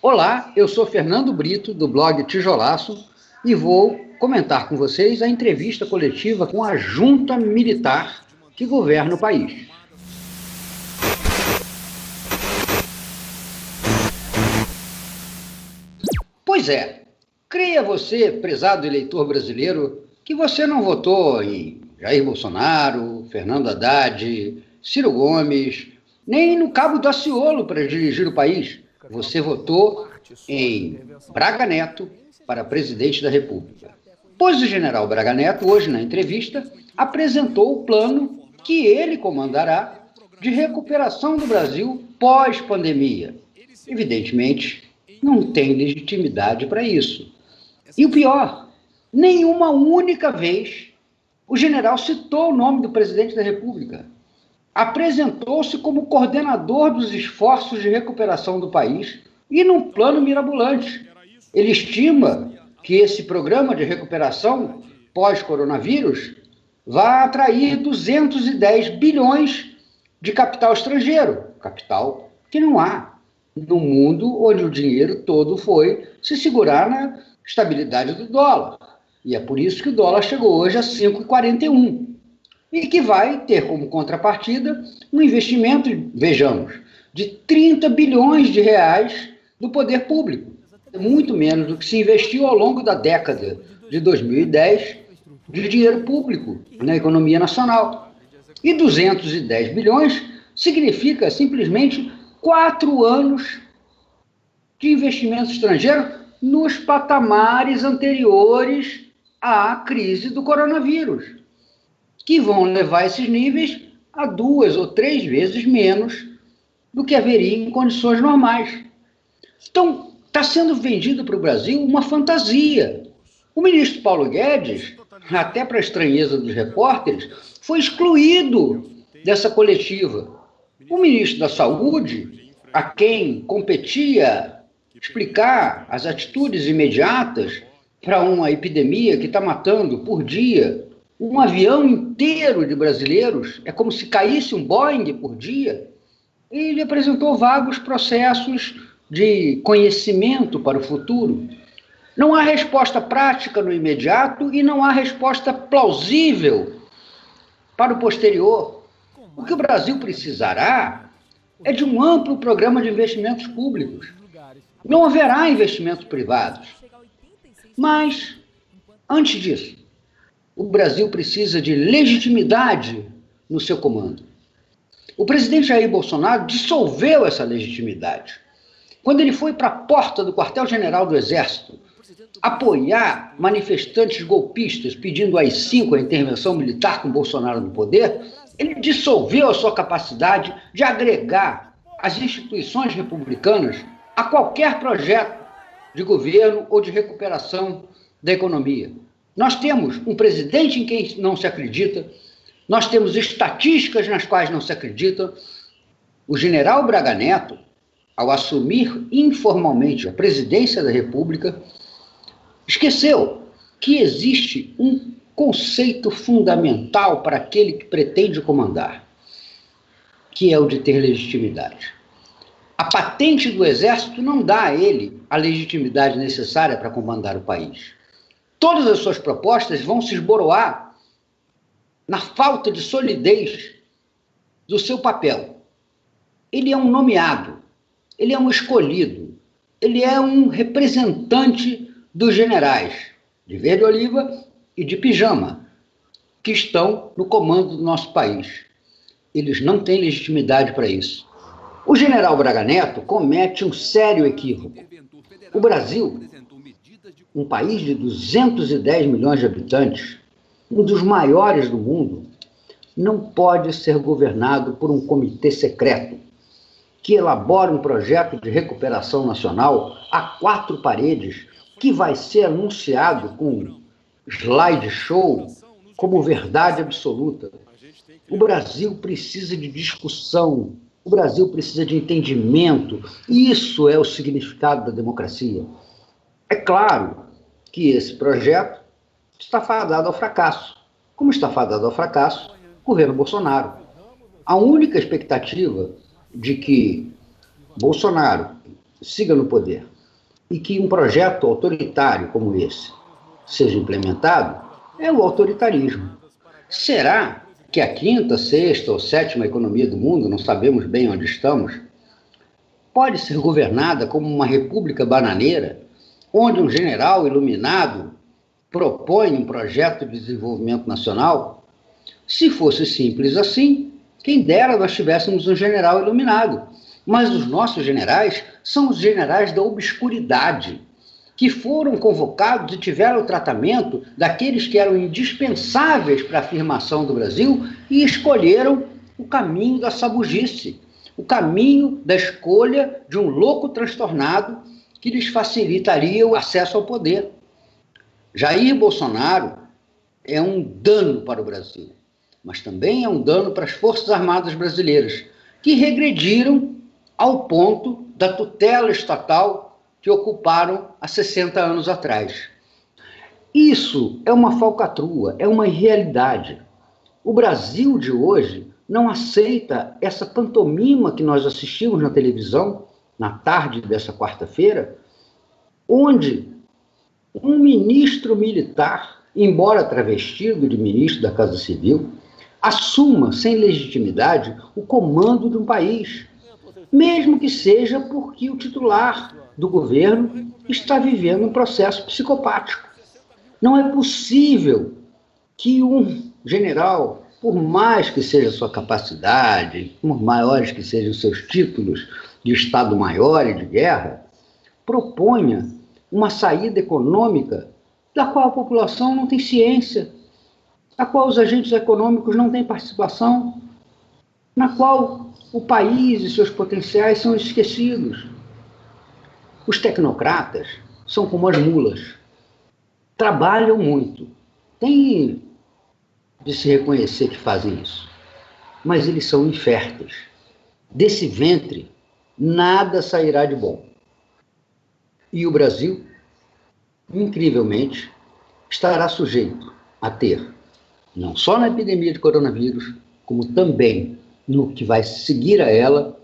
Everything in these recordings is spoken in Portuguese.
Olá, eu sou Fernando Brito, do blog Tijolaço, e vou comentar com vocês a entrevista coletiva com a junta militar que governa o país. Pois é, creia você, prezado eleitor brasileiro, que você não votou em Jair Bolsonaro, Fernando Haddad, Ciro Gomes, nem no Cabo Daciolo para dirigir o país. Você votou em Braga Neto para presidente da República. Pois o general Braga Neto, hoje na entrevista, apresentou o plano que ele comandará de recuperação do Brasil pós-pandemia. Evidentemente, não tem legitimidade para isso. E o pior, nenhuma única vez o general citou o nome do presidente da República. Apresentou-se como coordenador dos esforços de recuperação do país e num plano mirabolante. Ele estima que esse programa de recuperação pós-coronavírus vai atrair 210 bilhões de capital estrangeiro, capital que não há no mundo onde o dinheiro todo foi se segurar na estabilidade do dólar. E é por isso que o dólar chegou hoje a 5,41. E que vai ter como contrapartida um investimento, vejamos, de 30 bilhões de reais do poder público. Muito menos do que se investiu ao longo da década de 2010 de dinheiro público na economia nacional. E 210 bilhões significa simplesmente 4 anos de investimento estrangeiro nos patamares anteriores à crise do coronavírus, que vão levar esses níveis a 2 ou 3 vezes menos do que haveria em condições normais. Então, está sendo vendido para o Brasil uma fantasia. O ministro Paulo Guedes, até para a estranheza dos repórteres, foi excluído dessa coletiva. O ministro da Saúde, a quem competia explicar as atitudes imediatas para uma epidemia que está matando por dia um avião inteiro de brasileiros, é como se caísse um Boeing por dia, ele apresentou vagos processos de conhecimento para o futuro. Não há resposta prática no imediato e não há resposta plausível para o posterior. O que o Brasil precisará é de um amplo programa de investimentos públicos. Não haverá investimentos privados. Mas, antes disso, o Brasil precisa de legitimidade no seu comando. O presidente Jair Bolsonaro dissolveu essa legitimidade. Quando ele foi para a porta do quartel-general do Exército apoiar manifestantes golpistas pedindo às 5 a intervenção militar com Bolsonaro no poder, ele dissolveu a sua capacidade de agregar as instituições republicanas a qualquer projeto de governo ou de recuperação da economia. Nós temos um presidente em quem não se acredita, nós temos estatísticas nas quais não se acredita. O general Braga Neto, ao assumir informalmente a presidência da República, esqueceu que existe um conceito fundamental para aquele que pretende comandar, que é o de ter legitimidade. A patente do Exército não dá a ele a legitimidade necessária para comandar o país. Todas as suas propostas vão se esboroar na falta de solidez do seu papel. Ele é um nomeado, ele é um escolhido, ele é um representante dos generais de verde oliva e de pijama que estão no comando do nosso país. Eles não têm legitimidade para isso. O general Braga Neto comete um sério equívoco. O Brasil, um país de 210 milhões de habitantes, um dos maiores do mundo, não pode ser governado por um comitê secreto que elabora um projeto de recuperação nacional a 4 paredes que vai ser anunciado com slideshow como verdade absoluta. O Brasil precisa de discussão, o Brasil precisa de entendimento. Isso é o significado da democracia. É claro que esse projeto está fadado ao fracasso, como está fadado ao fracasso o governo Bolsonaro. A única expectativa de que Bolsonaro siga no poder e que um projeto autoritário como esse seja implementado, é o autoritarismo. Será que a quinta, sexta ou sétima economia do mundo, não sabemos bem onde estamos, pode ser governada como uma república bananeira, onde um general iluminado propõe um projeto de desenvolvimento nacional? Se fosse simples assim, quem dera nós tivéssemos um general iluminado. Mas os nossos generais são os generais da obscuridade, que foram convocados e tiveram o tratamento daqueles que eram indispensáveis para a afirmação do Brasil e escolheram o caminho da sabugice, o caminho da escolha de um louco transtornado que lhes facilitaria o acesso ao poder. Jair Bolsonaro é um dano para o Brasil, mas também é um dano para as Forças Armadas brasileiras, que regrediram ao ponto da tutela estatal que ocuparam há 60 anos atrás. Isso é uma falcatrua, é uma irrealidade. O Brasil de hoje não aceita essa pantomima que nós assistimos na televisão, na tarde dessa quarta-feira, onde um ministro militar, embora travestido de ministro da Casa Civil, assuma, sem legitimidade, o comando de um país, mesmo que seja porque o titular do governo está vivendo um processo psicopático. Não é possível que um general, por mais que seja sua capacidade, por maiores que sejam seus títulos de Estado-Maior e de guerra, proponha uma saída econômica da qual a população não tem ciência, da qual os agentes econômicos não têm participação, na qual o país e seus potenciais são esquecidos. Os tecnocratas são como as mulas, trabalham muito, tem de se reconhecer que fazem isso, mas eles são inférteis. Desse ventre, nada sairá de bom. E o Brasil, incrivelmente, estará sujeito a ter, não só na epidemia de coronavírus, como também no que vai seguir a ela,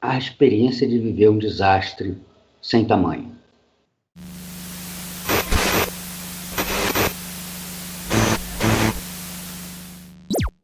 a experiência de viver um desastre sem tamanho.